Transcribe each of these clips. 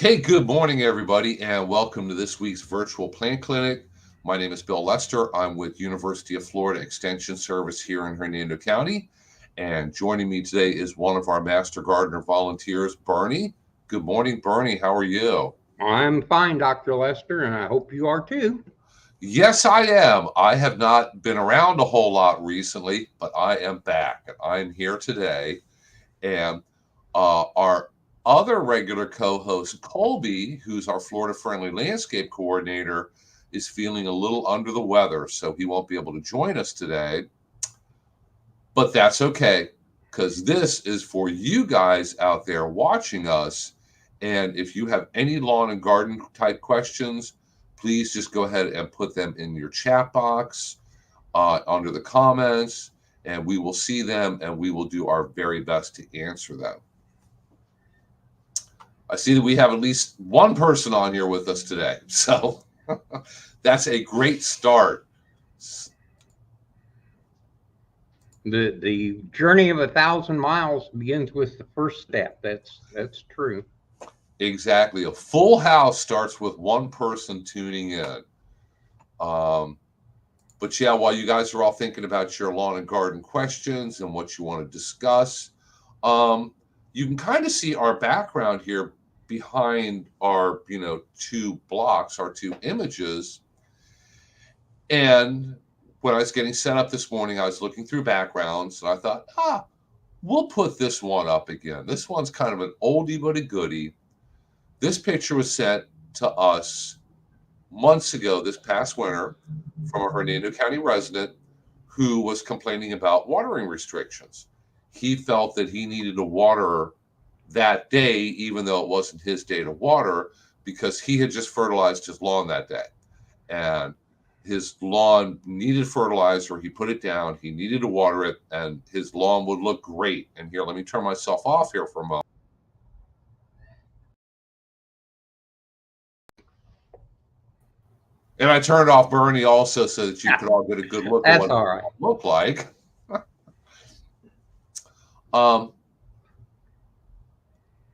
Okay, good morning, everybody, and welcome to this week's virtual plant clinic. My name is Bill Lester. I'm with University of Florida Extension Service here in Hernando County, and joining me today is one of our Master Gardener volunteers, Bernie. Good morning, Bernie. How are you? I'm fine, Dr. Lester, and I hope you are too. Yes, I am. I have not been around a whole lot recently, but I am back, and I'm here today. And our other regular co-host, Colby, who's our Florida-friendly landscape coordinator, is feeling a little under the weather, so he won't be able to join us today. But that's okay, because this is for you guys out there watching us. And if you have any lawn and garden type questions, please just go ahead and put them in your chat box under the comments, and we will see them and we will do our very best to answer them. I see that we have at least one person on here with us today, so that's a great start. The journey of 1,000 miles begins with the first step. That's true. Exactly. A full house starts with one person tuning in. But yeah, while you guys are all thinking about your lawn and garden questions and what you want to discuss, you can kind of see our background here behind our, two blocks, our two images. And when I was getting set up this morning, I was looking through backgrounds and I thought, we'll put this one up again. This one's kind of an oldie but a goodie. This picture was sent to us months ago, this past winter, from a Hernando County resident who was complaining about watering restrictions. He felt that he needed to water that day, even though it wasn't his day to water, because he had just fertilized his lawn that day. And his lawn needed fertilizer. He put it down. He needed to water it, and his lawn would look great. And here, let me turn myself off here for a moment. And I turned off Bernie also so that you could all get a good look at That's what all it right. looked like.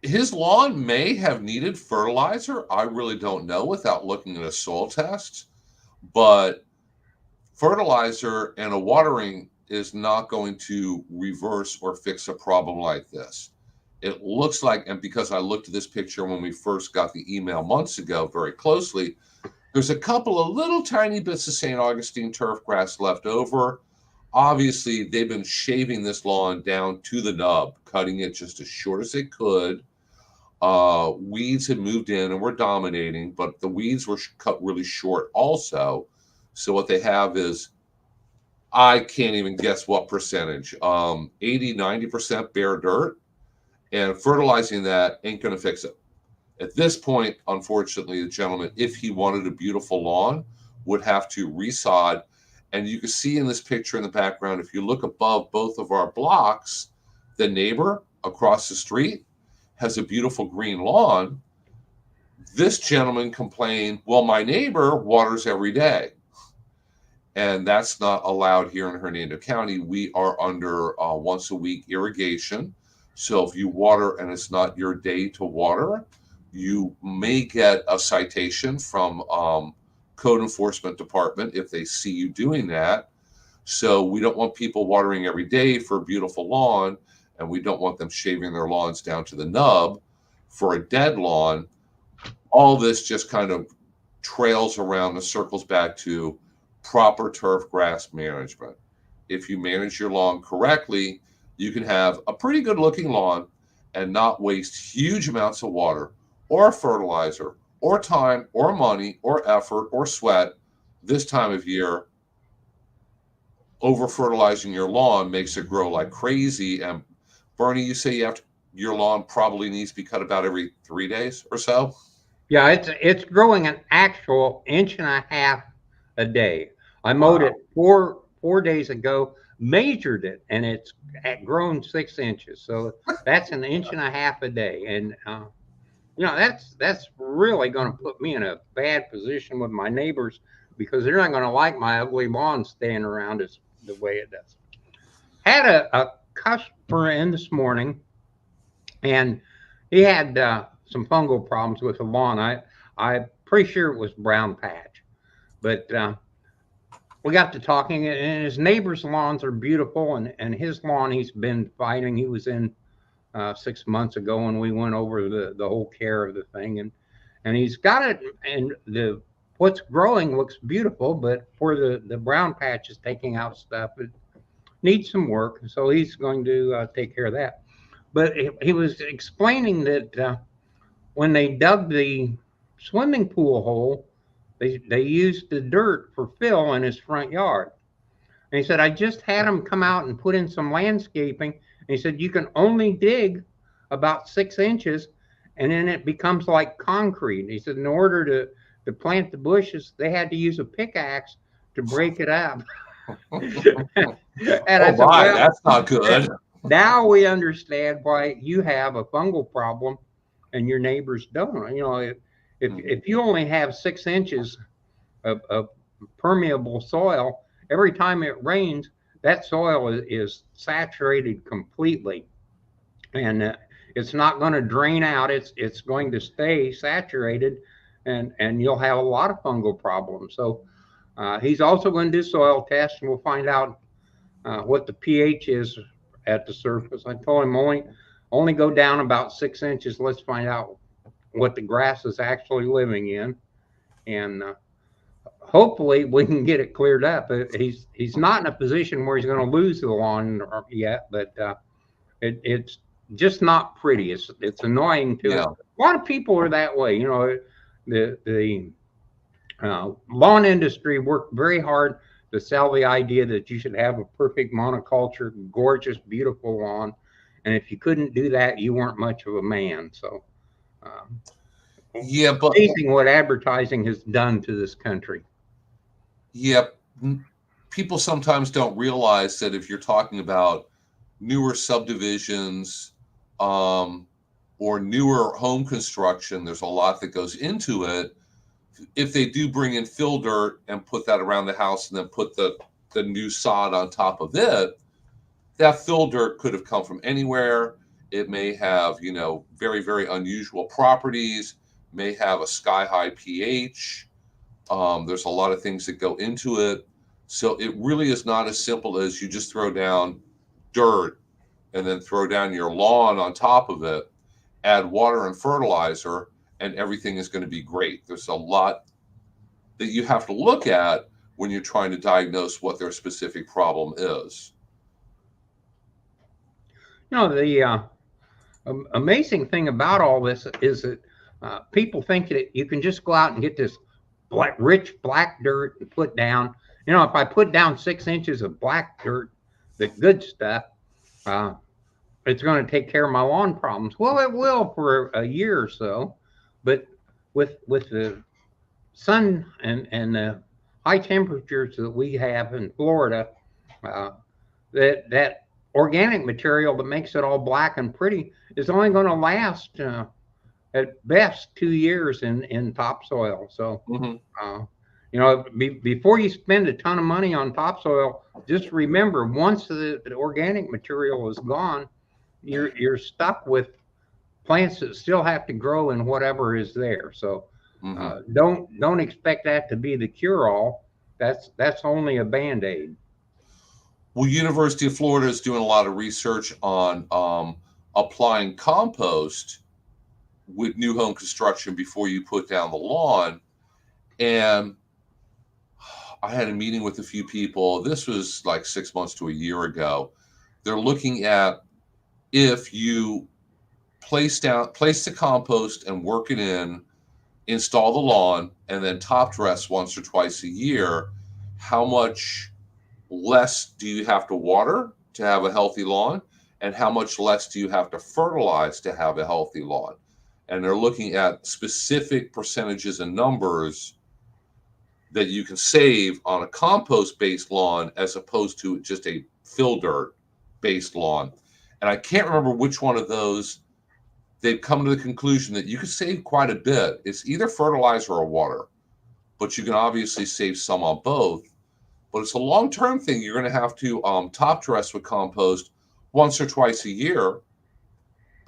His lawn may have needed fertilizer. I really don't know without looking at a soil test. But fertilizer and a watering is not going to reverse or fix a problem like this. It looks like, and because I looked at this picture when we first got the email months ago very closely, there's a couple of little tiny bits of St. Augustine turf grass left over. Obviously, they've been shaving this lawn down to the nub, cutting it just as short as they could. Weeds had moved in and were dominating, but the weeds were cut really short also. So what they have is, I can't even guess what percentage, 80, 90% bare dirt, and fertilizing that ain't going to fix it. At this point, unfortunately, the gentleman, if he wanted a beautiful lawn, would have to resod. And you can see in this picture in the background, if you look above both of our blocks, the neighbor across the street has a beautiful green lawn. This gentleman complained, well, my neighbor waters every day. And that's not allowed here in Hernando County. We are under once a week irrigation. So if you water and it's not your day to water, you may get a citation from code enforcement department if they see you doing that. So we don't want people watering every day for a beautiful lawn, and we don't want them shaving their lawns down to the nub for a dead lawn. All this just kind of trails around and circles back to proper turf grass management. If you manage your lawn correctly, you can have a pretty good looking lawn and not waste huge amounts of water or fertilizer or time or money or effort or sweat this time of year. Over fertilizing your lawn makes it grow like crazy. And Bernie, you say your lawn probably needs to be cut about every 3 days or so. Yeah, it's growing an actual inch and a half a day. I mowed it four days ago, measured it, and it's grown 6 inches. So that's an inch and a half a day, and that's really going to put me in a bad position with my neighbors because they're not going to like my ugly lawn staying around as the way it does. Had a customer in this morning, and he had some fungal problems with the lawn. I'm pretty sure it was brown patch, but we got to talking, and his neighbor's lawns are beautiful, and his lawn he's been fighting. He was in 6 months ago, and we went over the whole care of the thing, and he's got it, and the what's growing looks beautiful, but for the brown patch is taking out stuff, it needs some work, so he's going to take care of that. But he was explaining that when they dug the swimming pool hole, they used the dirt for fill in his front yard. And he said, I just had him come out and put in some landscaping. And he said, you can only dig about 6 inches and then it becomes like concrete. And he said, in order to plant the bushes, they had to use a pickaxe to break it up. And I Oh said, my, well, that's not good. now we understand why you have a fungal problem and your neighbors don't. If you only have 6 inches of permeable soil, every time it rains, that soil is saturated completely, and it's not going to drain out. It's going to stay saturated, and you'll have a lot of fungal problems. So he's also going to do soil tests, and we'll find out what the pH is at the surface. I told him only go down about 6 inches. Let's find out what the grass is actually living in, and hopefully we can get it cleared up. He's not in a position where he's going to lose the lawn yet, but it's just not pretty. It's annoying to Yeah. a lot of people are that way. The lawn industry worked very hard to sell the idea that you should have a perfect monoculture, gorgeous, beautiful lawn, and if you couldn't do that, you weren't much of a man. So. Um, Yeah, but Amazing what advertising has done to this country. yeah, people sometimes don't realize that if you're talking about newer subdivisions, um, or newer home construction, there's a lot that goes into it. If they do bring in fill dirt and put that around the house and then put the new sod on top of it, that fill dirt could have come from anywhere. It may have, very, very unusual properties, may have a sky high pH. There's a lot of things that go into it. So it really is not as simple as you just throw down dirt and then throw down your lawn on top of it, add water and fertilizer, and everything is going to be great. There's a lot that you have to look at when you're trying to diagnose what their specific problem is. The amazing thing about all this is that people think that you can just go out and get this rich black dirt and put down. If I put down 6 inches of black dirt, the good stuff, uh, it's going to take care of my lawn problems. Well, it will for a year or so, but with the sun and the high temperatures that we have in Florida, uh, that organic material that makes it all black and pretty is only going to last at best 2 years in topsoil. So, Mm-hmm. uh, before you spend a ton of money on topsoil, just remember once the organic material is gone, you're stuck with plants that still have to grow in whatever is there. So Mm-hmm. don't expect that to be the cure all. That's only a band-aid. Well, University of Florida is doing a lot of research on applying compost with new home construction before you put down the lawn. And I had a meeting with a few people. This was like 6 months to a year ago. They're looking at if you place the compost and work it in, install the lawn, and then top dress once or twice a year, how much less do you have to water to have a healthy lawn, and how much less do you have to fertilize to have a healthy lawn? And they're looking at specific percentages and numbers that you can save on a compost based lawn as opposed to just a fill dirt based lawn. And I can't remember which one of those they've come to the conclusion that you could save quite a bit. It's either fertilizer or water, but you can obviously save some on both. But it's a long-term thing. You're going to have to top dress with compost once or twice a year.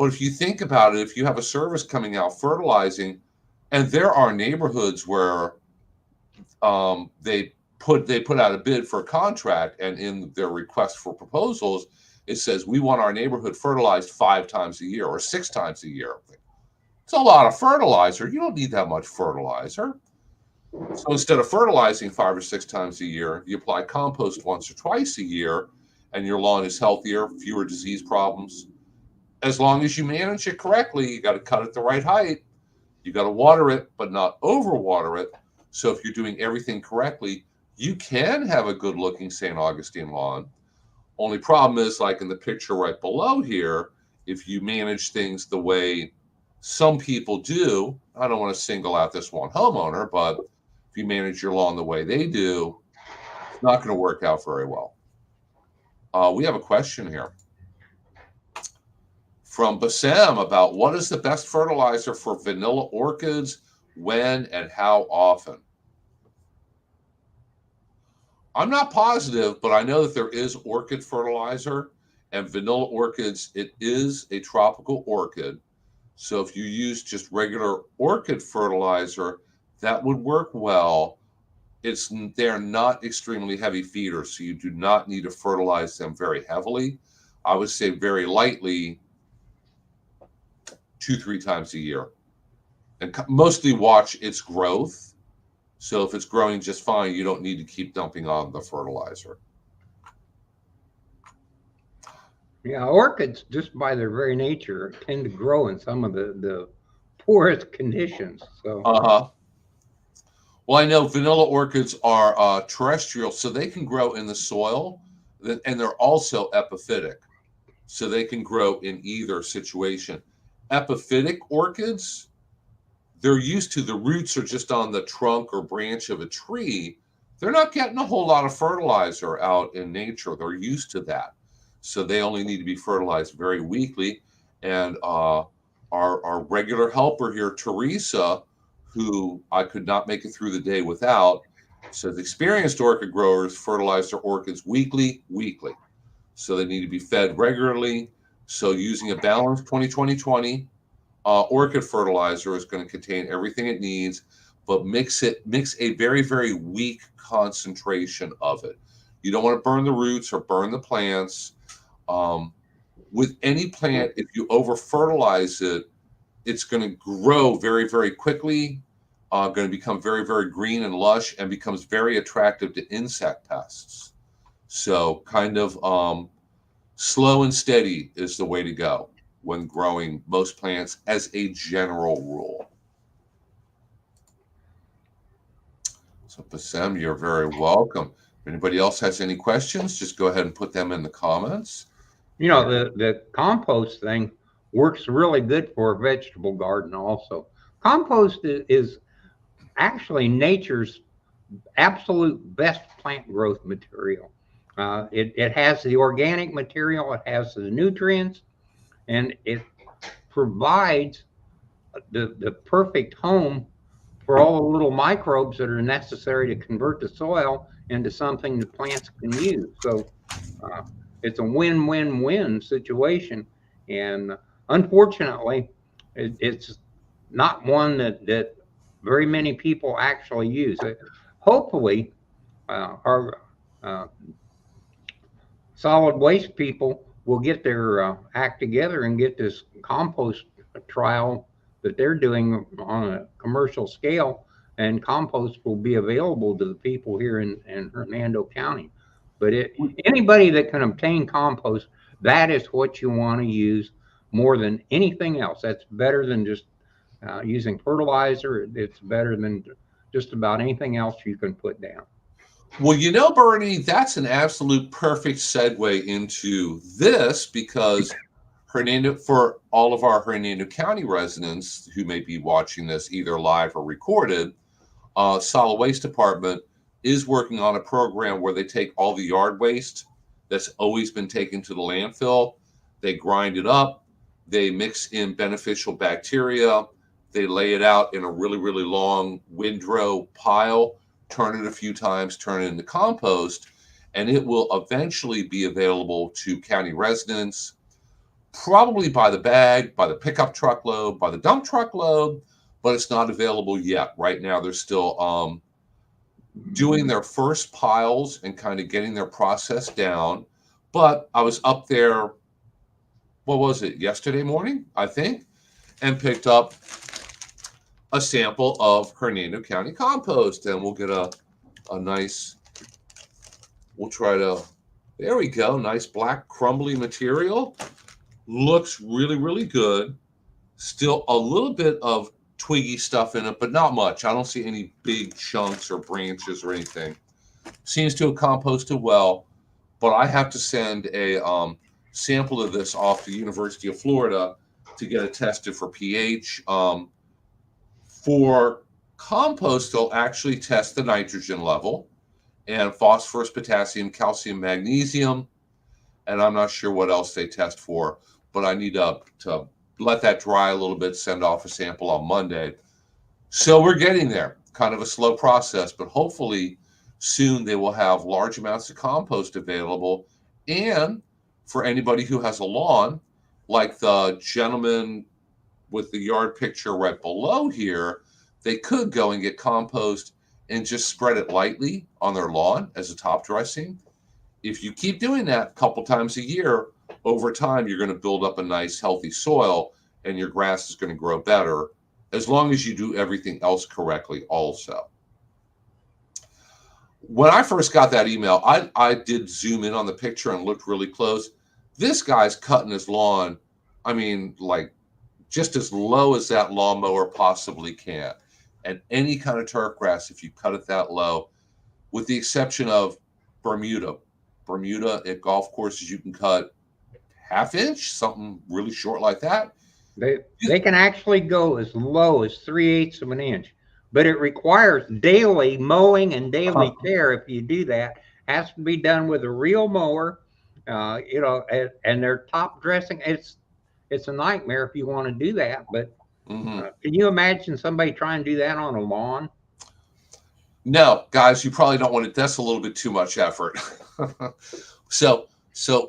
But if you think about it, if you have a service coming out fertilizing, and there are neighborhoods where they put out a bid for a contract, and in their request for proposals, it says we want our neighborhood fertilized 5 times a year or 6 times a year. It's a lot of fertilizer. You don't need that much fertilizer. So instead of fertilizing 5 or 6 times a year, you apply compost once or twice a year, and your lawn is healthier, fewer disease problems. As long as you manage it correctly, you got to cut it the right height. You got to water it, but not overwater it. So if you're doing everything correctly, you can have a good looking St. Augustine lawn. Only problem is, like in the picture right below here, if you manage things the way some people do, I don't want to single out this one homeowner, but if you manage your lawn the way they do, it's not going to work out very well. We have a question here from Bassam about what is the best fertilizer for vanilla orchids, when and how often. I'm not positive, but I know that there is orchid fertilizer, and vanilla orchids, it is a tropical orchid. So if you use just regular orchid fertilizer, that would work well. They're not extremely heavy feeders, so you do not need to fertilize them very heavily. I would say very lightly, 2-3 times a year, and mostly watch its growth. So if it's growing just fine, you don't need to keep dumping on the fertilizer. Yeah, orchids, just by their very nature, tend to grow in some of the poorest conditions. So, Uh-huh. Well, I know vanilla orchids are terrestrial, so they can grow in the soil, and they're also epiphytic, so they can grow in either situation. Epiphytic orchids, they're used to, the roots are just on the trunk or branch of a tree. They're not getting a whole lot of fertilizer out in nature. They're used to that. So they only need to be fertilized very weakly. And our regular helper here, Teresa, who I could not make it through the day without, says experienced orchid growers fertilize their orchids weekly. So they need to be fed regularly. So using a balanced 20-20-20 orchid fertilizer is going to contain everything it needs, but mix a very, very weak concentration of it. You don't want to burn the roots or burn the plants. With any plant, if you over fertilize it, it's going to grow very, very quickly, going to become very, very green and lush, and becomes very attractive to insect pests. So kind of slow and steady is the way to go when growing most plants as a general rule. So Bassem, you're very welcome. If anybody else has any questions, just go ahead and put them in the comments. the compost thing works really good for a vegetable garden also. Compost is actually nature's absolute best plant growth material. It has the organic material, it has the nutrients, and it provides the perfect home for all the little microbes that are necessary to convert the soil into something the plants can use. So uh, it's a win-win-win situation. And unfortunately, it's not one that very many people actually use. Hopefully, our solid waste people will get their act together and get this compost trial that they're doing on a commercial scale, and compost will be available to the people here in Hernando County. But anybody that can obtain compost, that is what you want to use more than anything else. That's better than just using fertilizer. It's better than just about anything else you can put down. Well, Bernie, that's an absolute perfect segue into this, because Hernando, for all of our Hernando County residents who may be watching this either live or recorded, Solid Waste Department is working on a program where they take all the yard waste that's always been taken to the landfill, they grind it up, they mix in beneficial bacteria, they lay it out in a really, really long windrow pile, turn it a few times, turn it into compost, and it will eventually be available to county residents, probably by the bag, by the pickup truckload, by the dump truckload, but it's not available yet. Right now, they're still doing their first piles and kind of getting their process down. But I was up there, what was it, yesterday morning, I think, and picked up a sample of Hernando County compost, and we'll get a nice, we'll try to, there we go, nice black crumbly material. Looks really, really good. Still a little bit of twiggy stuff in it, but not much. I don't see any big chunks or branches or anything. Seems to have composted well, but I have to send a sample of this off to the University of Florida to get it tested for pH. For compost, they'll actually test the nitrogen level and phosphorus, potassium, calcium, magnesium, and I'm not sure what else they test for, but I need to let that dry a little bit, send off a sample on Monday. So we're getting there. Kind of a slow process, but hopefully soon they will have large amounts of compost available. And for anybody who has a lawn, like the gentleman with the yard picture right below here, they could go and get compost and just spread it lightly on their lawn as a top dressing. If you keep doing that a couple times a year, over time, you're going to build up a nice, healthy soil, and your grass is going to grow better as long as you do everything else correctly also. When I first got that email, I did zoom in on the picture and looked really close. This guy's cutting his lawn, I mean, like just as low as that lawnmower possibly can. And any kind of turf grass, if you cut it that low, with the exception of Bermuda. Bermuda at golf courses, you can cut half inch, something really short like that. They can actually go as low as 3/8 of an inch, but it requires daily mowing and daily care. If you do that, has to be done with a real mower, and they're top dressing. It's a nightmare if you want to do that. But Mm-hmm. can you imagine somebody trying to do that on a lawn? No, guys, you probably don't want it. That's a little bit too much effort. So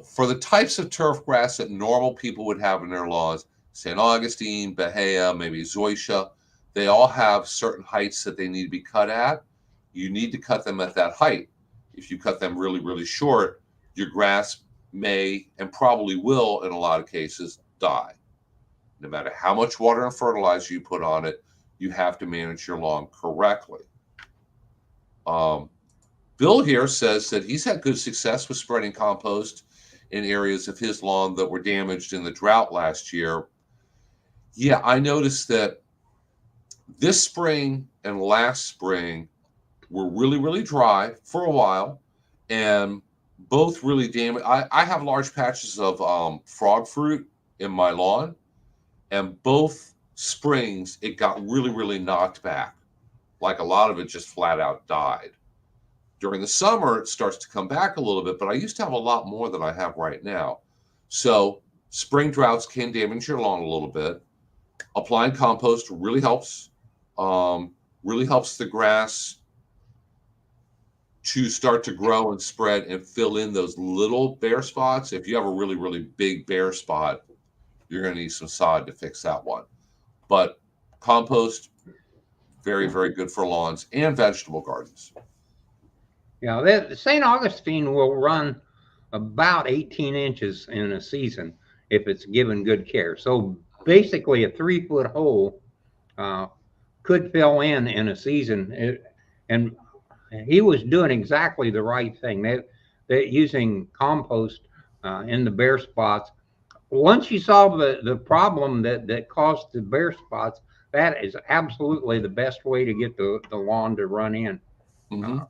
for the types of turf grass that normal people would have in their lawns, St. Augustine, Bahia, maybe Zoysia, they all have certain heights that they need to be cut at. You need to cut them at that height. If you cut them really, really short, your grass may and probably will, in a lot of cases, die. No matter how much water and fertilizer you put on it, you have to manage your lawn correctly. Um, Bill here says that he's had good success with spreading compost in areas of his lawn that were damaged in the drought last year. Yeah, I noticed that this spring and last spring were really, really dry for a while, and both really damaged. I have large patches of frog fruit in my lawn, and both springs it got really, really knocked back. Like a lot of it just flat out died. During the summer, it starts to come back a little bit, but I used to have a lot more than I have right now. So spring droughts can damage your lawn a little bit. Applying compost really helps the grass to start to grow and spread and fill in those little bare spots. If you have a really, really big bare spot, you're going to need some sod to fix that one. But compost, very, very good for lawns and vegetable gardens. Yeah, the St. Augustine will run about 18 inches in a season if it's given good care. So basically, a 3-foot hole uh, could fill in a season. And he was doing exactly the right thing. They using compost in the bare spots. Once you solve the problem that caused the bare spots, that is absolutely the best way to get the lawn to run in. Mm-hmm. Uh,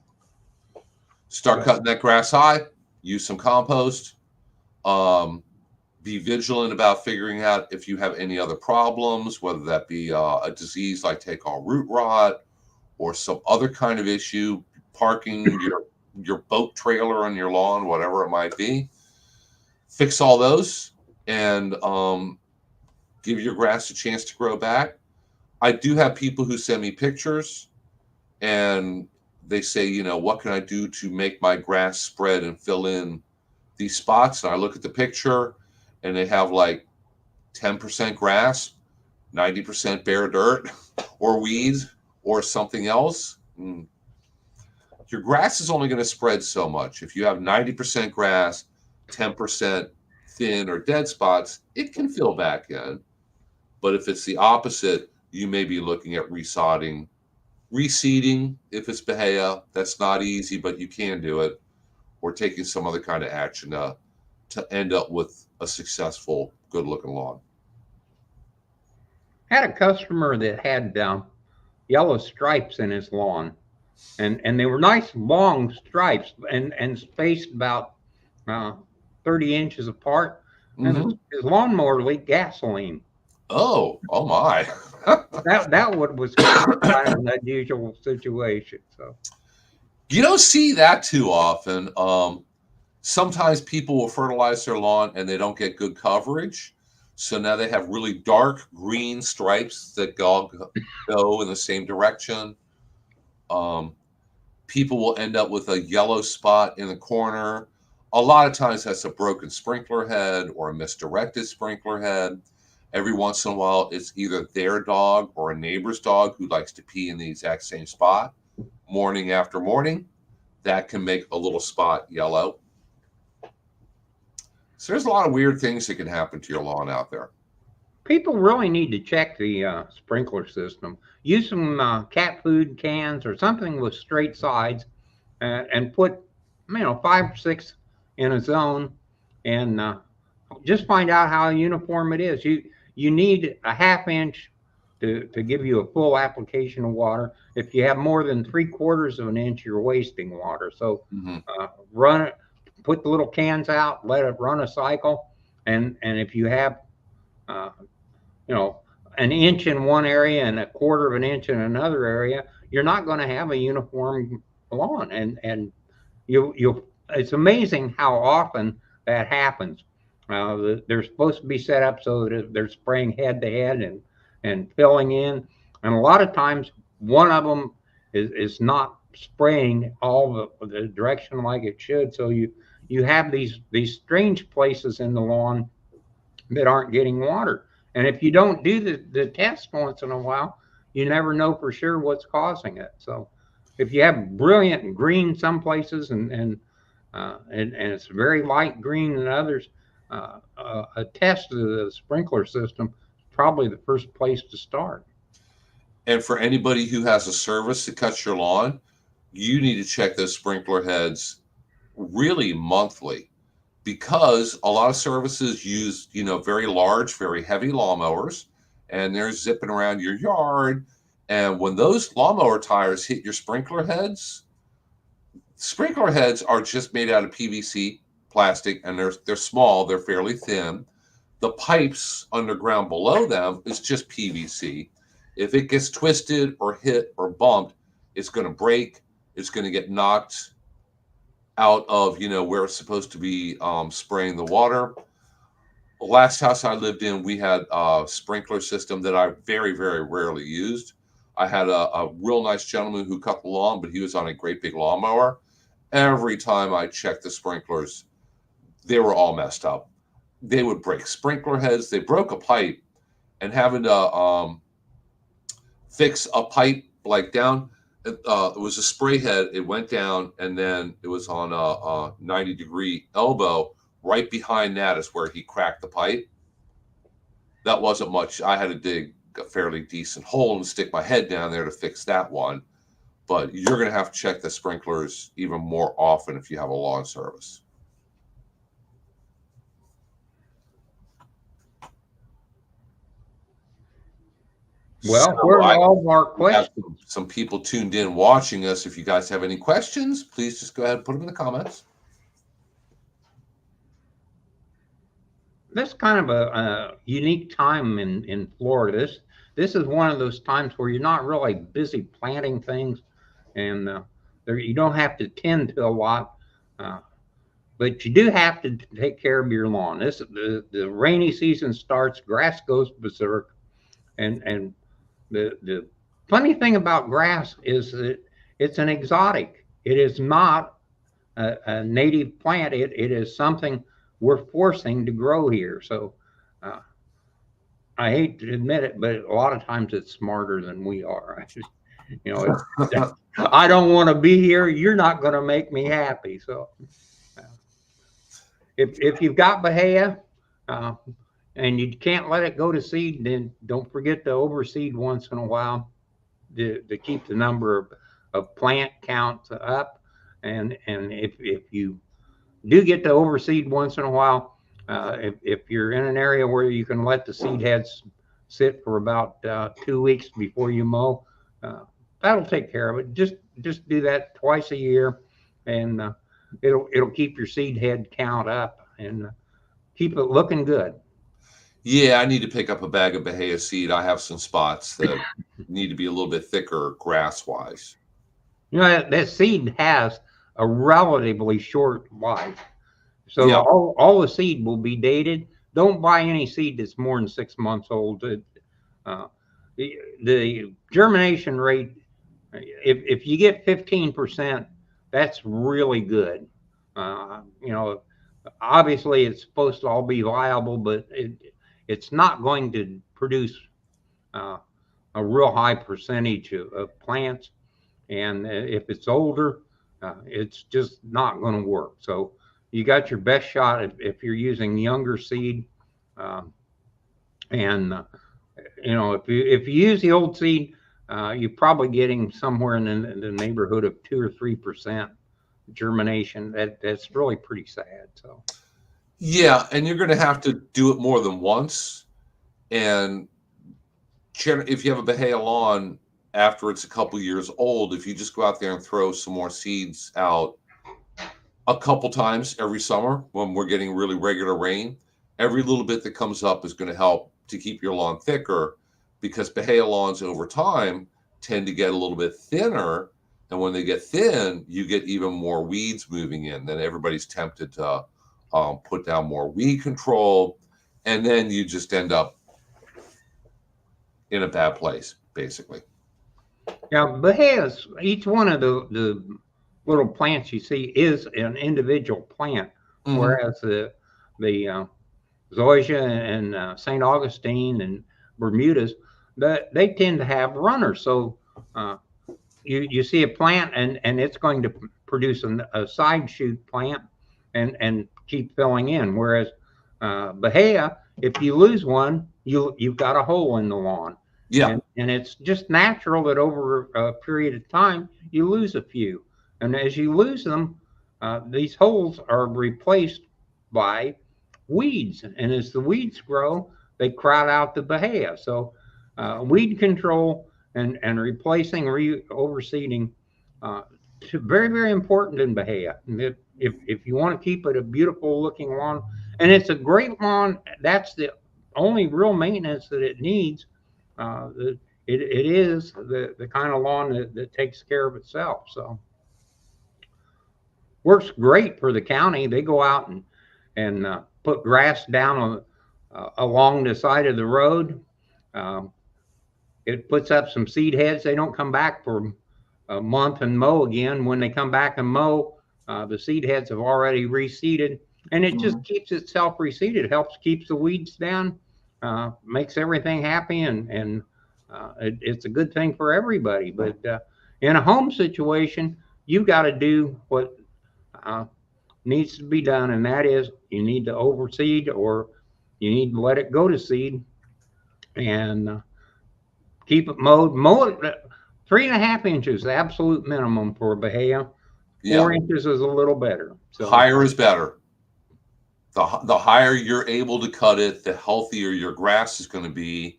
Start so cutting that grass high, use some compost. Um, be vigilant about figuring out if you have any other problems, whether that be a disease like take all root rot or some other kind of issue, parking your boat trailer on your lawn, whatever it might be. Fix all those and give your grass a chance to grow back. I do have people who send me pictures and they say, what can I do to make my grass spread and fill in these spots? And I look at the picture and they have like 10% grass, 90% bare dirt, or weeds, or something else, your grass is only going to spread so much. If you have 90% grass, 10% thin or dead spots, it can fill back in. But if it's the opposite, you may be looking at resodding, reseeding if it's Bahia. That's not easy, but you can do it, or taking some other kind of action to end up with a successful, good looking lawn. Had a customer that had yellow stripes in his lawn, and they were nice long stripes and spaced about uh, 30 inches apart. And Mm-hmm. his lawnmower leaked gasoline. Oh my. That was kind of an unusual situation. So You don't see that too often. Sometimes people will fertilize their lawn and they don't get good coverage. So now they have really dark green stripes that go in the same direction. Um, People will end up with a yellow spot in the corner. A lot of times that's a broken sprinkler head or a misdirected sprinkler head. Every once in a while, it's either their dog or a neighbor's dog who likes to pee in the exact same spot morning after morning. That can make a little spot yellow. So there's a lot of weird things that can happen to your lawn out there. people really need to check the sprinkler system. Use some cat food cans or something with straight sides, and put 5 or 6 in a zone, and just find out how uniform it is. You need a half inch to give you a full application of water. If you have more than 3/4 of an inch, you're wasting water. So Mm-hmm. run it, put the little cans out, let it run a cycle, and if you have uh, you know an inch in one area and 1/4 of an inch in another area, you're not going to have a uniform lawn, and you it's amazing how often that happens. They're supposed to be set up so that they're spraying head to head and filling in, and a lot of times one of them is not spraying all the direction like it should. So you have these strange places in the lawn that aren't getting water. And if you don't do the test once in a while, you never know for sure what's causing it. So if you have brilliant green some places, and it's very light green in others, a test of the sprinkler system is probably the first place to start. And for anybody who has a service that cuts your lawn, you need to check those sprinkler heads really monthly, because a lot of services use, very large, very heavy lawnmowers, and they're zipping around your yard. And when those lawnmower tires hit your sprinkler heads are just made out of PVC plastic, and they're small, they're fairly thin. The pipes underground below them is just PVC. If it gets twisted or hit or bumped, it's going to break. It's going to get knocked out of where it's supposed to be spraying the water. The last house I lived in, we had a sprinkler system that I very, very rarely used. I had a real nice gentleman who cut the lawn, but he was on a great big lawnmower. Every time I checked the sprinklers, they were all messed up. They would break sprinkler heads. They broke a pipe, and having to fix a pipe like down. It was a spray head. It went down, and then it was on a 90-degree elbow. Right behind that is where he cracked the pipe. That wasn't much. I had to dig a fairly decent hole and stick my head down there to fix that one. But you're going to have to check the sprinklers even more often if you have a lawn service. Well, So where are I all of our have questions? some people tuned in watching us. If you guys have any questions, please just go ahead and put them in the comments. This kind of a unique time in Florida. This is one of those times where you're not really busy planting things, and you don't have to tend to a lot, uh, but you do have to take care of your lawn. The rainy season starts, grass goes berserk, and the funny thing about grass is that it's an exotic. It is not a native plant. It is something we're forcing to grow here. So uh, I hate to admit it, but a lot of times it's smarter than we are. You know, I don't want to be here. You're not going to make me happy. So uh, if you've got Bahia uh, and you can't let it go to seed, then don't forget to overseed once in a while to keep the number of plant counts up. And if you do get to overseed once in a while, if you're in an area where you can let the seed heads sit for about 2 weeks before you mow, uh, that'll take care of it. Just do that twice a year, and it'll keep your seed head count up and keep it looking good. Yeah, I need to pick up a bag of Bahia seed. I have some spots that need to be a little bit thicker grass wise. You know that seed has a relatively short life. So Yep. all the seed will be dated. Don't buy any seed that's more than 6 months old. Uh, the germination rate, if you get 15%, that's really good. You know, obviously it's supposed to all be viable, but it's not going to produce uh, a real high percentage of plants. And if it's older, it's just not going to work. So you got your best shot if you're using younger seed. Um, and you know, if you use the old seed, you're probably getting somewhere in the neighborhood of 2 or 3% germination. That's really pretty sad. So Yeah, and you're going to have to do it more than once. And if you have a Bahia lawn after it's a couple years old, if you just go out there and throw some more seeds out a couple times every summer when we're getting really regular rain, every little bit that comes up is going to help to keep your lawn thicker, because Bahia lawns over time tend to get a little bit thinner. And when they get thin, you get even more weeds moving in. Then everybody's tempted to put down more weed control. And then you just end up in a bad place, basically. yeah, but has each one of the little plants you see is an individual plant, Hmm. whereas the zoysia and St. Augustine and Bermudas, that they tend to have runners. So uh, you see a plant and it's going to produce a side shoot plant and keep filling in. Whereas Bahia, if you lose one, you've got a hole in the lawn. Yeah. And it's just natural that over a period of time you lose a few. And as you lose them, these holes are replaced by weeds. And as the weeds grow, they crowd out the Bahia. So weed control and replacing overseeding uh, very very important in Bahia. If you want to keep it a beautiful looking lawn, and it's a great lawn, that's the only real maintenance that it needs. It is the kind of lawn that takes care of itself. So works great for the county. They go out and put grass down along the side of the road. Um, it puts up some seed heads. They don't come back for a month and mow again. When they come back and mow, the seed heads have already reseeded, and it just Hmm. keeps itself reseeded. It helps keeps the weeds down, makes everything happy, and it's a good thing for everybody. But in a home situation, you've got to do what uh, needs to be done, and that is you need to overseed or you need to let it go to seed and keep it mowed. Mow it 3.5 inches, the absolute minimum for Bahia. Yeah. 4 inches is a little better. So Higher is better. The higher you're able to cut it, the healthier your grass is going to be,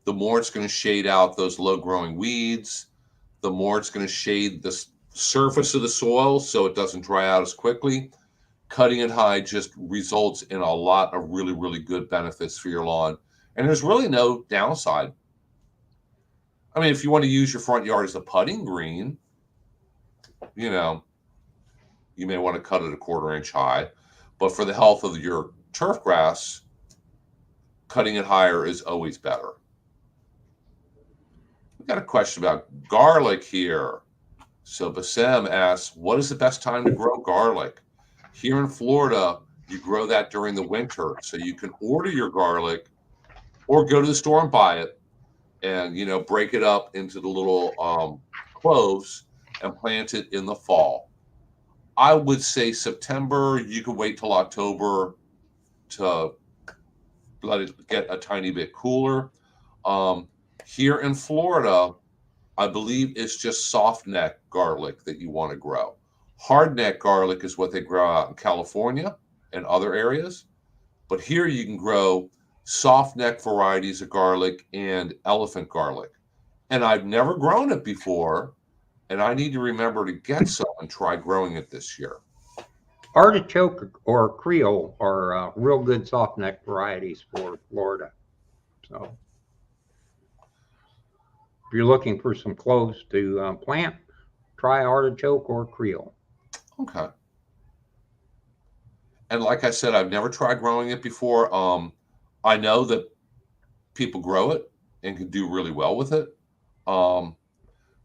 the more it's going to shade out those low growing weeds, the more it's going to shade the surface of the soil so it doesn't dry out as quickly. Cutting it high just results in a lot of really, really good benefits for your lawn. And there's really no downside. I mean, if you want to use your front yard as a putting green, you know, you may want to cut it a 1/4 inch high. But for the health of your turf grass, cutting it higher is always better. We got a question about garlic here. So Bassem asks, what is the best time to grow garlic? Here in Florida, You grow that during the winter, so you can order your garlic or go to the store and buy it, and break it up into the little cloves and plant it in the fall. I would say September. You could wait till October to let it get a tiny bit cooler. Um, Here in Florida, I believe it's just soft neck garlic that you want to grow. Hard neck garlic is what they grow out in California and other areas. But here you can grow soft neck varieties of garlic and elephant garlic. And I've never grown it before. And I need to remember to get some and try growing it this year. Artichoke or Creole are real good soft neck varieties for Florida. So if you're looking for some cloves to plant, try artichoke or Creole. Okay. And like I said, I've never tried growing it before. I know that people grow it and can do really well with it. Um,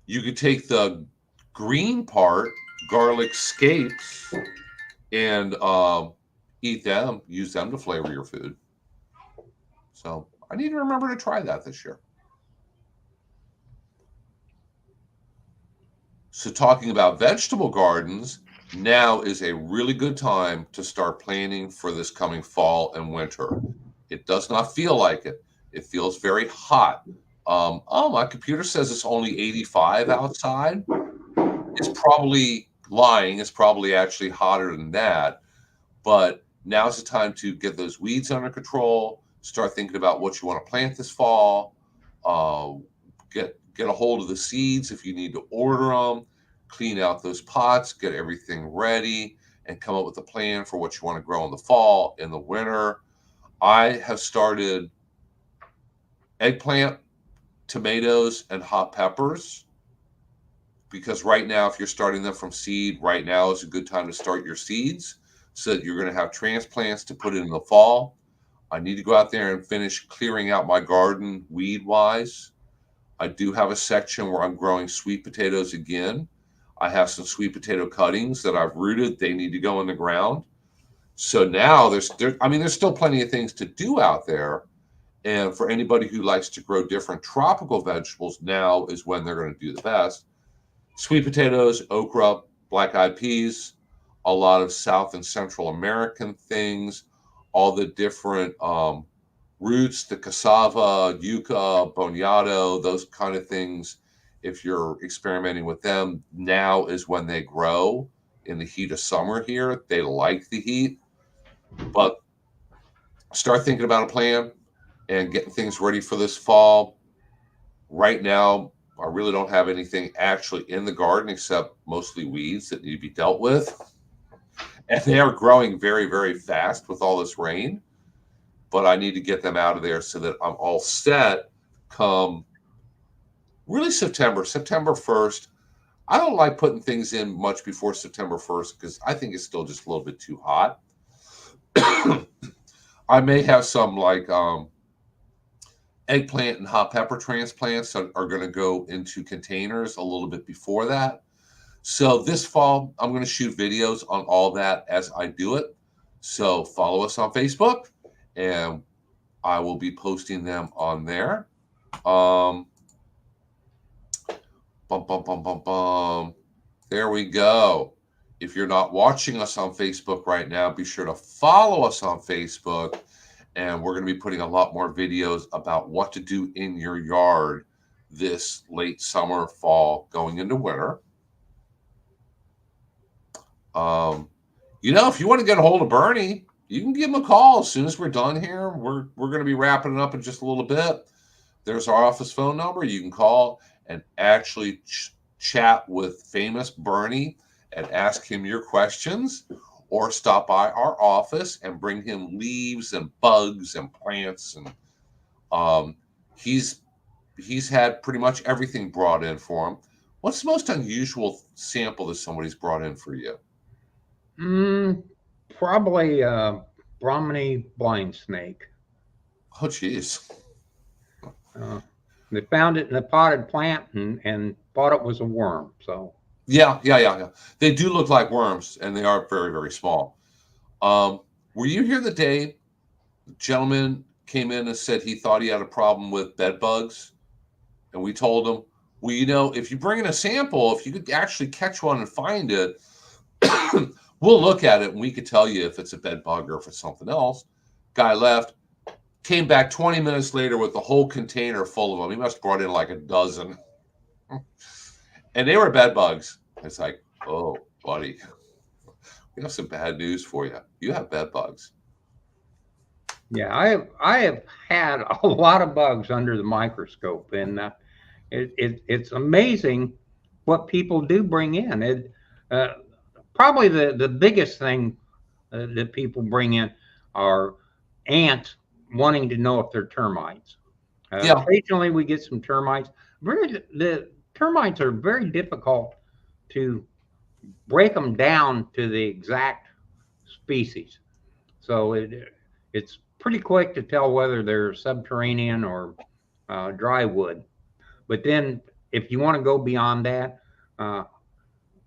you could take the green part, garlic scapes, and eat them, use them to flavor your food. So I need to remember to try that this year. So, talking about vegetable gardens, now is a really good time to start planning for this coming fall and winter. It does not feel like it. It feels very hot. Oh, my computer says it's only 85 outside. It's probably lying. It's probably actually hotter than that. But now's the time to get those weeds under control. Start thinking about what you want to plant this fall. Uh, get a hold of the seeds if you need to order them. Clean out those pots. Get everything ready, and come up with a plan for what you want to grow in the fall, in the winter. I have started eggplant, tomatoes, and hot peppers because right now, if you're starting them from seed, right now is a good time to start your seeds so that you're going to have transplants to put in the fall. I need to go out there and finish clearing out my garden weed wise. I do have a section where I'm growing sweet potatoes again. I have some sweet potato cuttings that I've rooted. They need to go in the ground. So now there's still plenty of things to do out there. And for anybody who likes to grow different tropical vegetables, now is when they're going to do the best. Sweet potatoes, okra, black eyed peas, a lot of South and Central American things, all the different roots, the cassava, yucca, boniato, those kind of things. If you're experimenting with them, now is when they grow in the heat of summer here. They like the heat, but start thinking about a plan and getting things ready for this fall. Right now, I really don't have anything actually in the garden except mostly weeds that need to be dealt with. And they are growing very, very fast with all this rain. But I need to get them out of there so that I'm all set come really September 1st. I don't like putting things in much before September 1st because I think it's still just a little bit too hot. I may have some like eggplant and hot pepper transplants that are going to go into containers a little bit before that. So this fall, I'm going to shoot videos on all that as I do it. So follow us on Facebook, and I will be posting them on there. Um, bum, bum, bum, bum, bum. There we go. If you're not watching us on Facebook right now, be sure to follow us on Facebook. And we're going to be putting a lot more videos about what to do in your yard this late summer, fall, going into winter. If you want to get a hold of Bernie, you can give him a call as soon as we're done here. We're going to be wrapping it up in just a little bit. There's our office phone number. You can call and actually chat with famous Bernie and ask him your questions, or stop by our office and bring him leaves and bugs and plants. And he's had pretty much everything brought in for him. What's the most unusual sample that somebody's brought in for you? Probably Brahminy blind snake. Oh, geez. Uh, they found it in a potted plant and thought it was a worm. So Yeah. They do look like worms, and they are very, very small. Were you here the day the gentleman came in and said he thought he had a problem with bed bugs? And we told him, well, if you bring in a sample, if you could actually catch one and find it, we'll look at it and we could tell you if it's a bed bug or if it's something else. Guy left, came back 20 minutes later with a whole container full of them. He must have brought in like a dozen. And they were bed bugs. It's like, oh, buddy, we have some bad news for you. You have bed bugs. Yeah, I have had a lot of bugs under the microscope, and it's amazing what people do bring in. Uh, Probably the biggest thing that people bring in are ants wanting to know if they're termites. Yeah. Occasionally, we get some termites. The termites are very difficult to break them down to the exact species. So it's pretty quick to tell whether they're subterranean or dry wood. But then if you want to go beyond that, uh,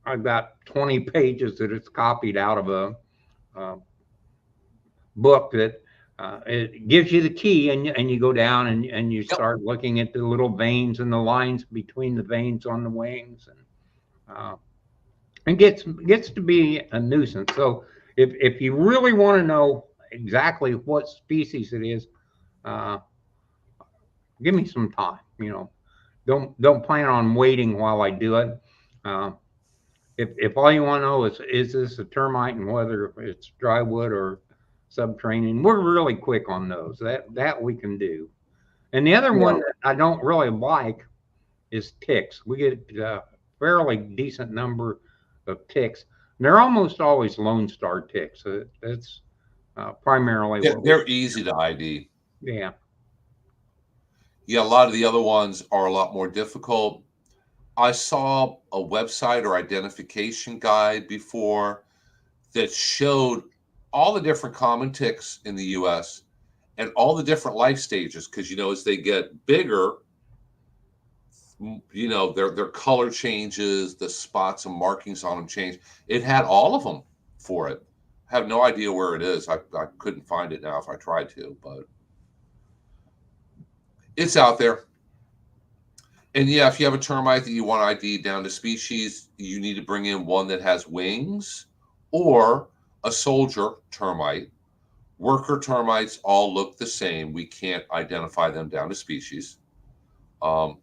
I've got 20 pages that it's copied out of a book that it gives you the key, and you go down and you Yep. start looking at the little veins and the lines between the veins on the wings, and it gets to be a nuisance. So if you really want to know exactly what species it is, uh, give me some time. Don't plan on waiting while I do it. Uh, if all you want to know is this a termite and whether it's dry wood or subterranean, we're really quick on those. That we can do. And the other Yeah. one that I don't really like is ticks. We get a fairly decent number of ticks. And they're almost always Lone Star ticks. That's primarily what we. They're easy to ID. Yeah. Yeah, a lot of the other ones are a lot more difficult. I saw a website or identification guide before that showed all the different common ticks in the US and all the different life stages. Because, as they get bigger, their color changes, the spots and markings on them change. It had all of them for it. I have no idea where it is. I couldn't find it now if I tried to, but it's out there. And yeah, if you have a termite that you want ID down to species, you need to bring in one that has wings or a soldier termite. Worker termites all look the same. We can't identify them down to species. Um,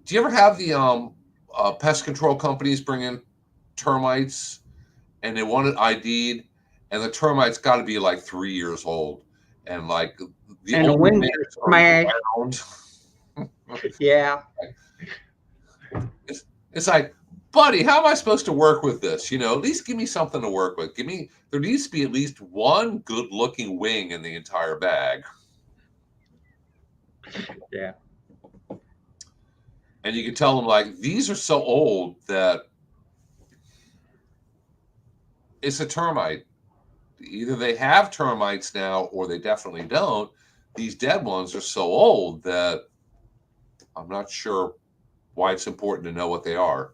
do you ever have the pest control companies bring in termites and they want it ID'd, and the termite's got to be like 3 years old, and like the And the only wings wings are are smashed. round. Yeah. It's like, buddy, how am I supposed to work with this? At least give me something to work with. There needs to be at least one good looking wing in the entire bag. Yeah. And you can tell them, like, these are so old that it's a termite. Either they have termites now or they definitely don't. These dead ones are so old that I'm not sure why it's important to know what they are.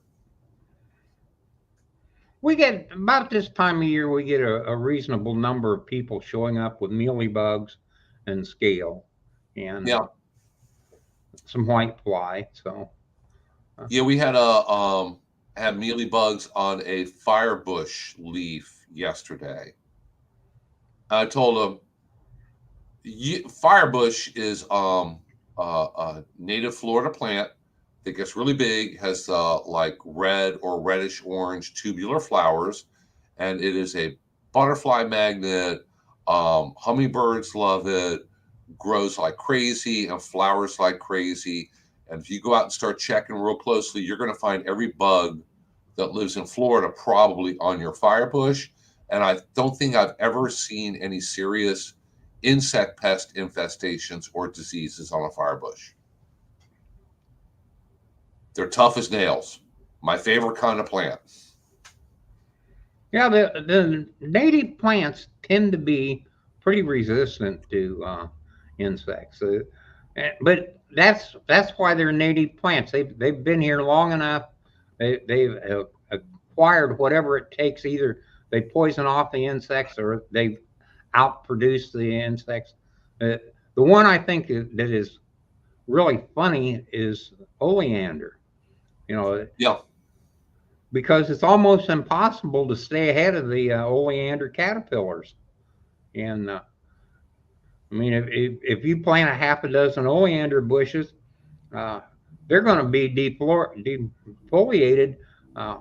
We get about this time of year, we get a reasonable number of people showing up with mealy bugs and scale and Yeah. some white fly. So Yeah, we had mealy bugs on a firebush leaf yesterday. I told them firebush is a native Florida plant that gets really big, has like red or reddish orange tubular flowers, and it is a butterfly magnet. Hummingbirds love it, grows like crazy, and flowers like crazy. And if you go out and start checking real closely, you're going to find every bug that lives in Florida probably on your firebush. And I don't think I've ever seen any serious insect pest infestations or diseases on a firebush. They're tough as nails. My favorite kind of plant. yeah, the native plants tend to be pretty resistant to insects. But that's why they're native plants. They've been here long enough. They've acquired whatever it takes. Either they poison off the insects or they outproduce the insects. The one I think that is really funny is oleander. You know, Yeah. because it's almost impossible to stay ahead of the oleander caterpillars. And I mean, if you plant a half a dozen oleander bushes, uh, they're going to be defoliated uh,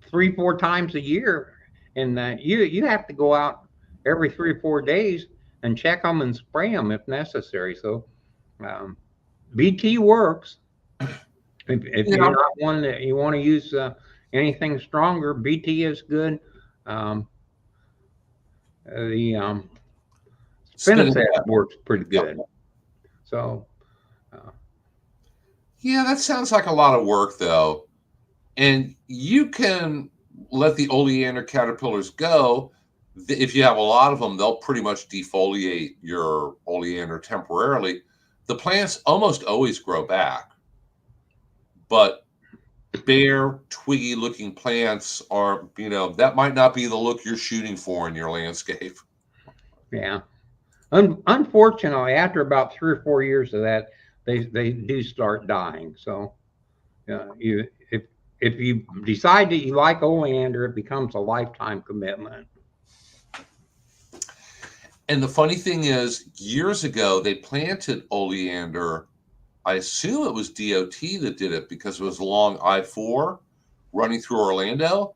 3, 4 times a year, and you have to go out every 3 or 4 days and check them and spray them if necessary. So um, BT works. If you're Yeah. not one that you want to use anything stronger, BT is good. Um, the Spinning spinosad back. works pretty Yeah. good. So uh, Yeah, that sounds like a lot of work, though. And you can let the oleander caterpillars go. If you have a lot of them, they'll pretty much defoliate your oleander temporarily. The plants almost always grow back, but bare, twiggy looking plants are, that might not be the look you're shooting for in your landscape. yeah, unfortunately, after about 3 or 4 years of that, they do start dying. So you if you decide that you like oleander, it becomes a lifetime commitment. And the funny thing is, years ago, they planted oleander. I assume it was DOT that did it because it was along I-4 running through Orlando.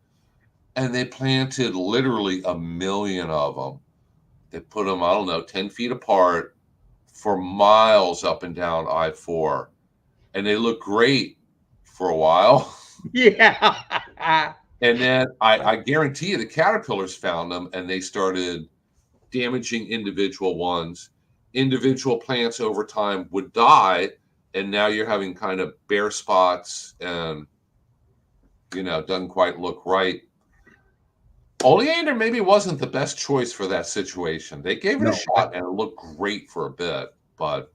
And they planted literally a million of them. They put them, I don't know, 10 feet apart for miles up and down I-4. And they look great for a while. Yeah. And then I guarantee you the caterpillars found them and they started damaging individual ones. Individual plants over time would die. And now you're having kind of bare spots and, doesn't quite look right. Oleander maybe wasn't the best choice for that situation. They gave it a No. shot and it looked great for a bit, but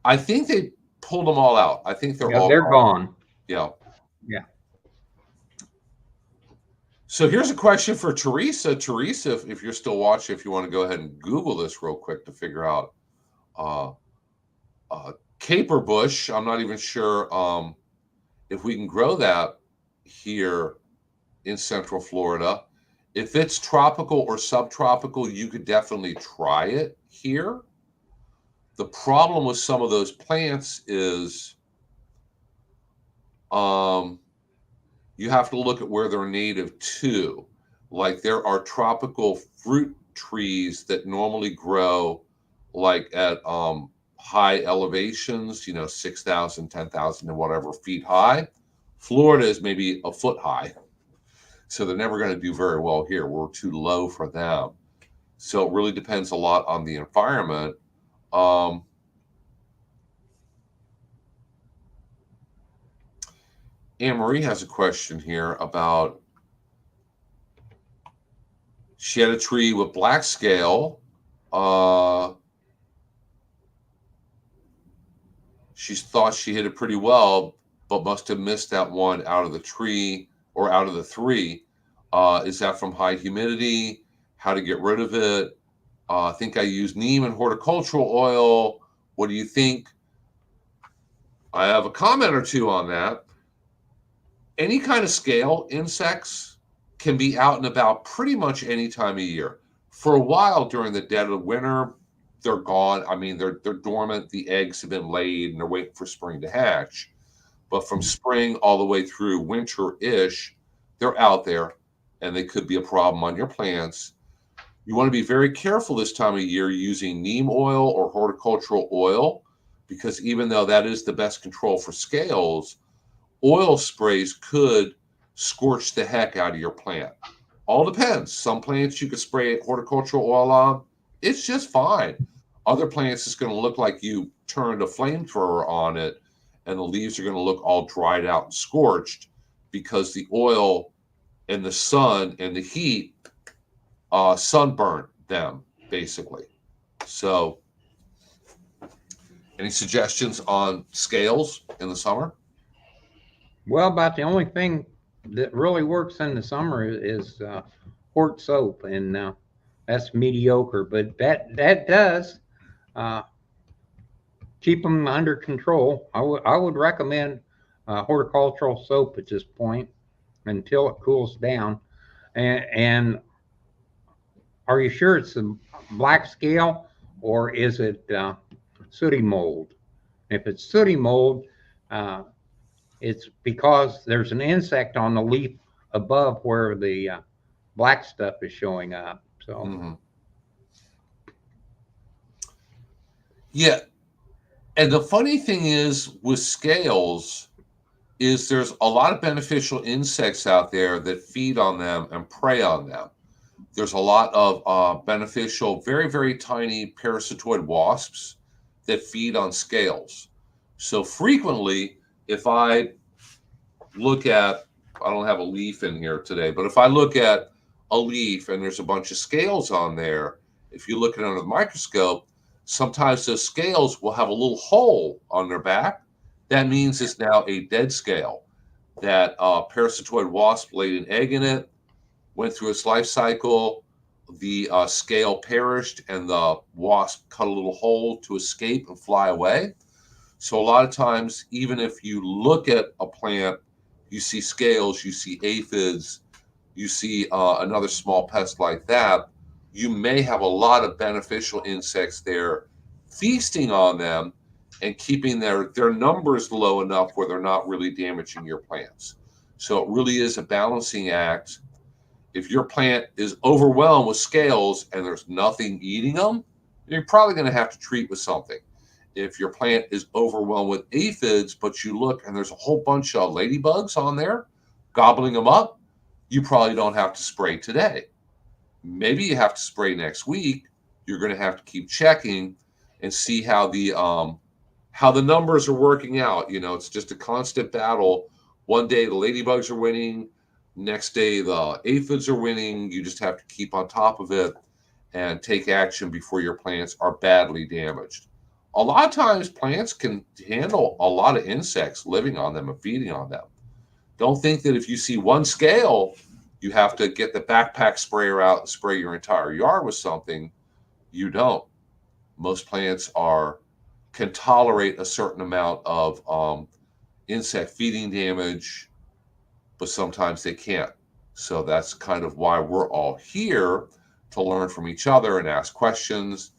I think they pulled them all out. I think they're Yeah, all they're gone. gone. Yeah. Yeah. So here's a question for Teresa. Teresa, if you're still watching, if you want to go ahead and Google this real quick to figure out uh, caper bush. I'm not even sure if we can grow that here in Central Florida. If it's tropical or subtropical, you could definitely try it here. The problem with some of those plants is you have to look at where they're native to. Like there are tropical fruit trees that normally grow like at high elevations, 6,000, 10,000, and whatever feet high. Florida is maybe a foot high. So they're never going to do very well here. We're too low for them. So it really depends a lot on the environment. Anne Marie has a question here about she had a tree with black scale. She thought she hit it pretty well, but must have missed that one out of the tree or out of the three. Is that from high humidity? How to get rid of it? I think I used neem and horticultural oil. What do you think? I have a comment or two on that. Any kind of scale insects can be out and about pretty much any time of year. For a while during the dead of winter, they're gone. I mean, they're dormant. The eggs have been laid and they're waiting for spring to hatch. But from spring all the way through winter-ish, they're out there and they could be a problem on your plants. You want to be very careful this time of year using neem oil or horticultural oil because even though that is the best control for scales, oil sprays could scorch the heck out of your plant. All depends. Some plants you could spray horticultural oil on, it's just fine. Other plants, it's going to look like you turned a flamethrower on it, and the leaves are going to look all dried out and scorched because the oil and the sun and the heat sunburn them, basically. So, any suggestions on scales in the summer? Well, about the only thing that really works in the summer is Hort soap, and that's mediocre, but that does uh, keep them under control. I would recommend horticultural soap at this point until it cools down. And are you sure it's a black scale or is it sooty mold? If it's sooty mold, uh, it's because there's an insect on the leaf above where the black stuff is showing up. So Hmm. Yeah, and the funny thing is with scales is there's a lot of beneficial insects out there that feed on them and prey on them. There's a lot of beneficial, very, very tiny parasitoid wasps that feed on scales. So frequently, if I look at, I don't have a leaf in here today, but if I look at a leaf and there's a bunch of scales on there, if you look at it under the microscope, sometimes those scales will have a little hole on their back. That means it's now a dead scale. That parasitoid wasp laid an egg in it, went through its life cycle. The scale perished, and the wasp cut a little hole to escape and fly away. So, a lot of times, even if you look at a plant, you see scales, you see aphids, you see another small pest like that, you may have a lot of beneficial insects there feasting on them and keeping their numbers low enough where they're not really damaging your plants. So it really is a balancing act. If your plant is overwhelmed with scales and there's nothing eating them, you're probably going to have to treat with something. If your plant is overwhelmed with aphids, but you look and there's a whole bunch of ladybugs on there gobbling them up, you probably don't have to spray today. Maybe you have to spray next week. You're going to have to keep checking and see how the numbers are working out. You know, it's just a constant battle. One day the ladybugs are winning, next day the aphids are winning. You just have to keep on top of it and take action before your plants are badly damaged. A lot of times plants can handle a lot of insects living on them and feeding on them. Don't think that if you see one scale, you have to get the backpack sprayer out and spray your entire yard with something. You don't. Most plants are can tolerate a certain amount of insect feeding damage, but sometimes they can't. So that's kind of why we're all here, to learn from each other and ask questions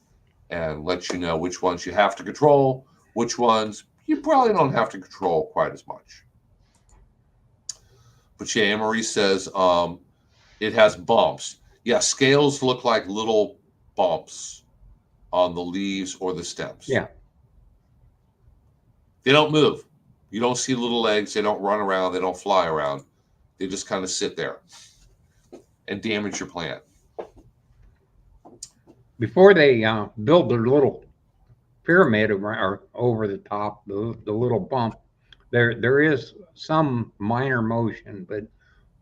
and let you know which ones you have to control, which ones you probably don't have to control quite as much. But yeah, Anne-Marie says it has bumps. Yeah, scales look like little bumps on the leaves or the stems. yeah, They don't move. You don't see little legs. They don't run around. They don't fly around. They just kind of sit there and damage your plant. before they build their little pyramid or over the top, the little bump, there is some minor motion, but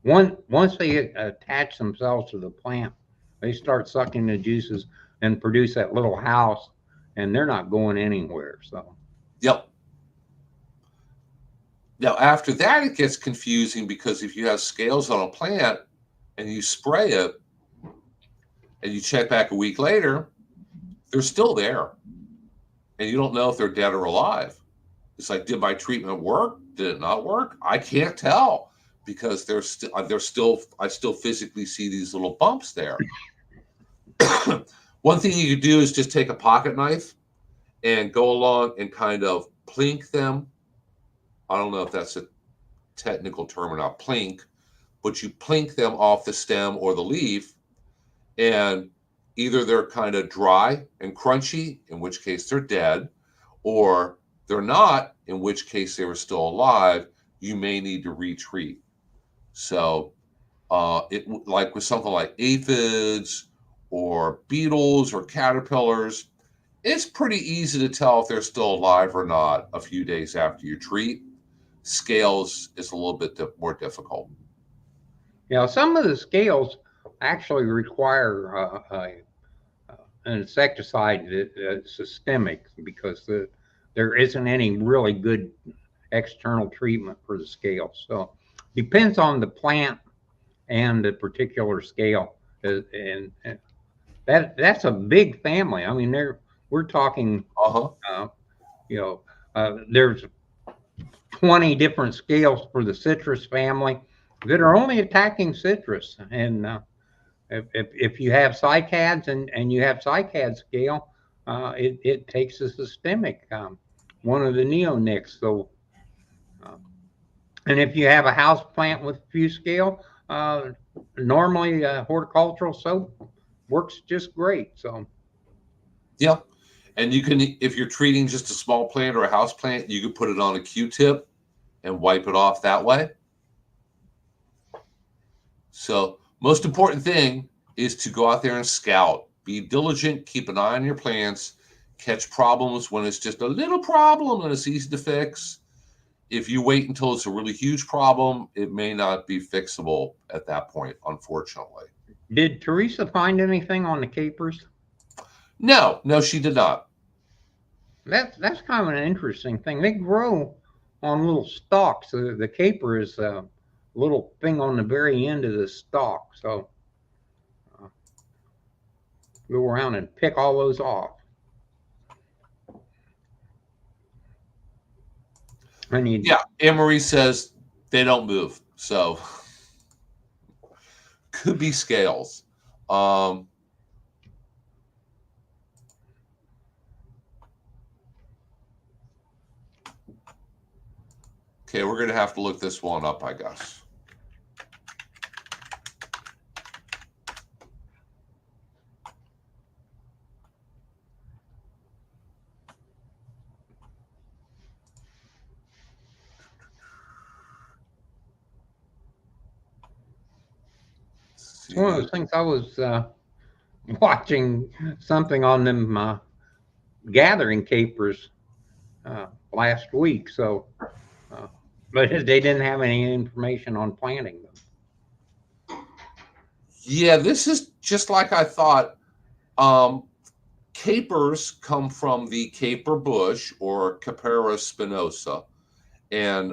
once they attach themselves to the plant, they start sucking the juices and produce that little house, and they're not going anywhere. So Yep. Now, after that, it gets confusing because if you have scales on a plant and you spray it and you check back a week later, they're still there. And you don't know if they're dead or alive. It's like, did my treatment work? Did it not work? I can't tell because I still physically see these little bumps there. One thing you could do is just take a pocket knife and go along and kind of plink them. I don't know if that's a technical term or not, plink, but you plink them off the stem or the leaf, and either they're kind of dry and crunchy, in which case they're dead, or they're not, in which case they were still alive. You may need to retreat. So, it like with something like aphids or beetles or caterpillars, it's pretty easy to tell if they're still alive or not a few days after you treat. Scales is a little bit more difficult. some of the scales actually require an insecticide that's systemic because there isn't any really good external treatment for the scales. So depends on the plant and the particular scale. And that's a big family. I mean, we're talking, Uh-huh. uh, you know, there's 20 different scales for the citrus family that are only attacking citrus. And if you have cycads and you have cycad scale, it takes a systemic, one of the neonics. So, uh, and if you have a house plant with few scale, normally horticultural soap works just great. So, Yeah. And you can, if you're treating just a small plant or a house plant, you can put it on a Q-tip and wipe it off that way. So, most important thing is to go out there and scout. Be diligent, keep an eye on your plants, catch problems when it's just a little problem and it's easy to fix. If you wait until it's a really huge problem, it may not be fixable at that point, unfortunately. did Teresa find anything on the capers? No, no, she did not. That's kind of an interesting thing. They grow on little stalks. The caper is a little thing on the very end of the stalk. So uh, go around and pick all those off. And you, Yeah, Anne Marie says they don't move. So could be scales. Um, okay, we're going to have to look this one up, I guess. it's one of See. those things. I was watching something on them gathering capers last week. So, uh, but they didn't have any information on planting them. Yeah, this is just like I thought. Um, Capers come from the caper bush or Capera spinosa. And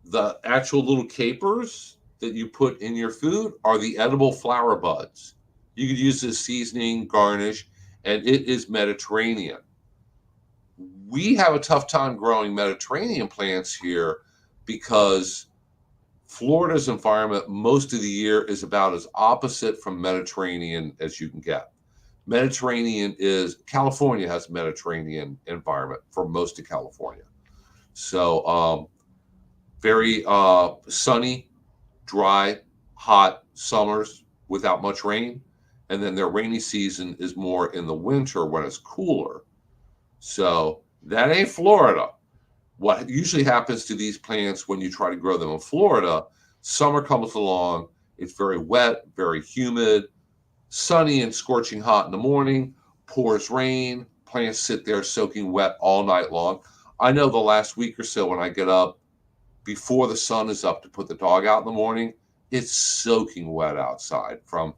the actual little capers that you put in your food are the edible flower buds. You could use this seasoning, garnish, and it is Mediterranean. We have a tough time growing Mediterranean plants here because Florida's environment most of the year is about as opposite from Mediterranean as you can get. Mediterranean is California has Mediterranean environment for most of California. So very sunny, dry, hot summers without much rain. And then their rainy season is more in the winter when it's cooler. So that ain't Florida. What usually happens to these plants when you try to grow them in Florida, summer comes along, it's very wet, very humid, sunny and scorching hot in the morning, pours rain, plants sit there soaking wet all night long. I know the last week or so when I get up before the sun is up to put the dog out in the morning, it's soaking wet outside from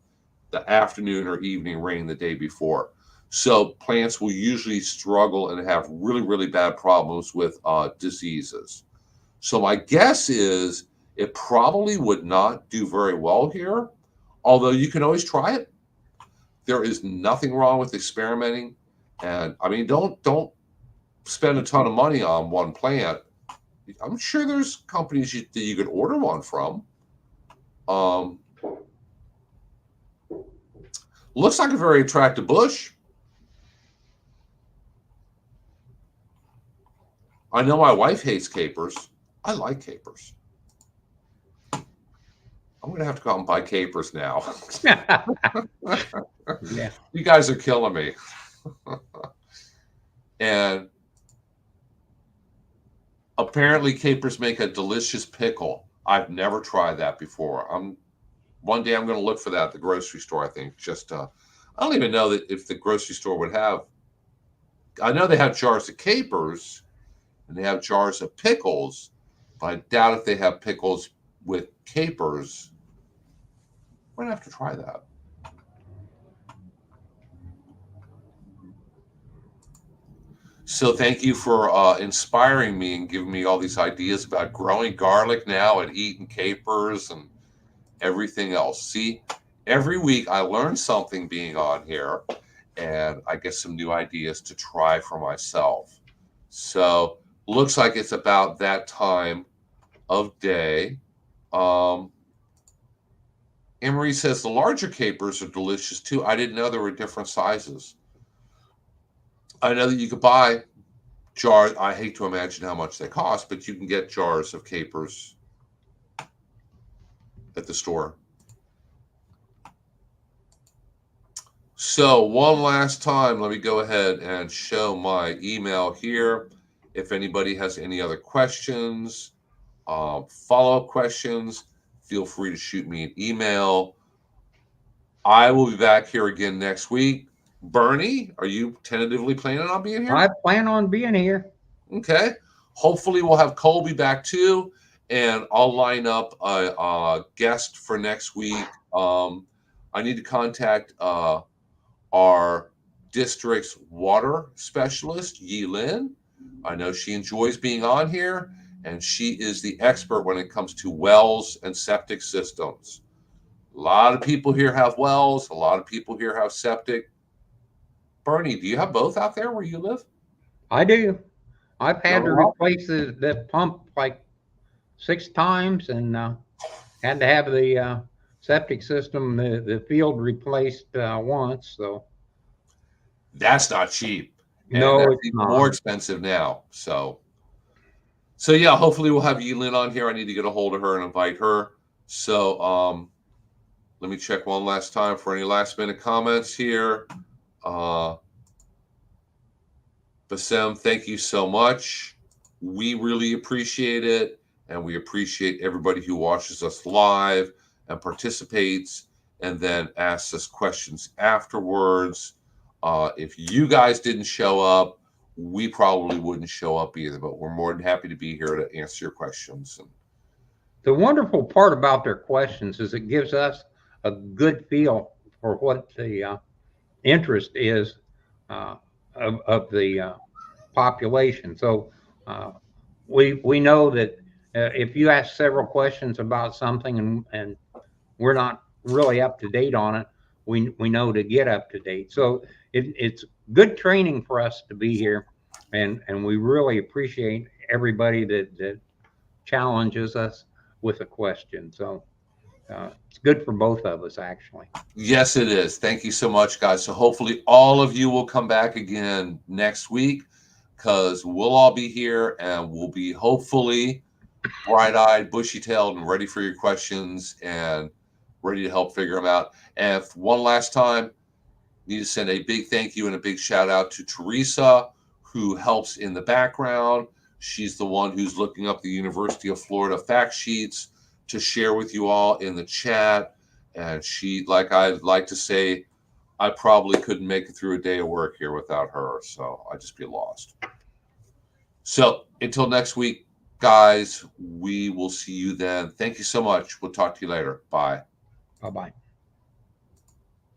the afternoon or evening rain the day before. So plants will usually struggle and have really, really bad problems with diseases. So my guess is it probably would not do very well here, although you can always try it. There is nothing wrong with experimenting, and I mean, don't spend a ton of money on one plant. I'm sure there's companies that you could order one from. Um, Looks like a very attractive bush. I know my wife hates capers. I like capers. I'm going to have to go out and buy capers now. Yeah. You guys are killing me. And apparently, capers make a delicious pickle. I've never tried that before. One day I'm going to look for that at the grocery store. I think just I don't even know that if the grocery store would have. I know they have jars of capers and they have jars of pickles, but I doubt if they have pickles with capers. We're gonna have to try that. So thank you for inspiring me and giving me all these ideas about growing garlic now and eating capers and everything else. See, every week I learn something being on here and I get some new ideas to try for myself. So looks like it's about that time of day. Um, Anne Marie says the larger capers are delicious too. I didn't know there were different sizes. I know that you could buy jars. I hate to imagine how much they cost, but you can get jars of capers at the store. So, one last time, let me go ahead and show my email here. If anybody has any other questions, follow up questions, feel free to shoot me an email. I will be back here again next week. Bernie, are you tentatively planning on being here? I plan on being here. Okay. Hopefully, we'll have Colby back too, and I'll line up a guest for next week. I need to contact our district's water specialist, Yi Lin. I know she enjoys being on here, and she is the expert when it comes to wells and septic systems. A lot of people here have wells, a lot of people here have septic. Bernie, do you have both out there where you live? I do. I've You had have a to lot? replace the pump like 6 times and had to have the septic system, the field replaced once. So That's not cheap. And no, that's it's even more not. expensive now. So yeah, hopefully we'll have Yilin on here. I need to get a hold of her and invite her. So let me check one last time for any last minute comments here. Uh, Bassem, thank you so much. We really appreciate it. And we appreciate everybody who watches us live and participates and then asks us questions afterwards. If you guys didn't show up, we probably wouldn't show up either, but we're more than happy to be here to answer your questions. And The wonderful part about their questions is it gives us a good feel for what the interest is uh, of the population. So uh, we know that if you ask several questions about something and we're not really up to date on it, we know to get up to date. So it's good training for us to be here, and we really appreciate everybody that challenges us with a question. So it's good for both of us, actually. yes, it is. Thank you so much, guys. So hopefully all of you will come back again next week because we'll all be here and we'll be hopefully bright-eyed, bushy-tailed, and ready for your questions and ready to help figure them out. And one last time, need to send a big thank you and a big shout out to Teresa, who helps in the background. She's the one who's looking up the University of Florida fact sheets to share with you all in the chat. And she, like I'd like to say, I probably couldn't make it through a day of work here without her. So I'd just be lost. So until next week, guys, we will see you then. Thank you so much. We'll talk to you later. Bye. Bye bye.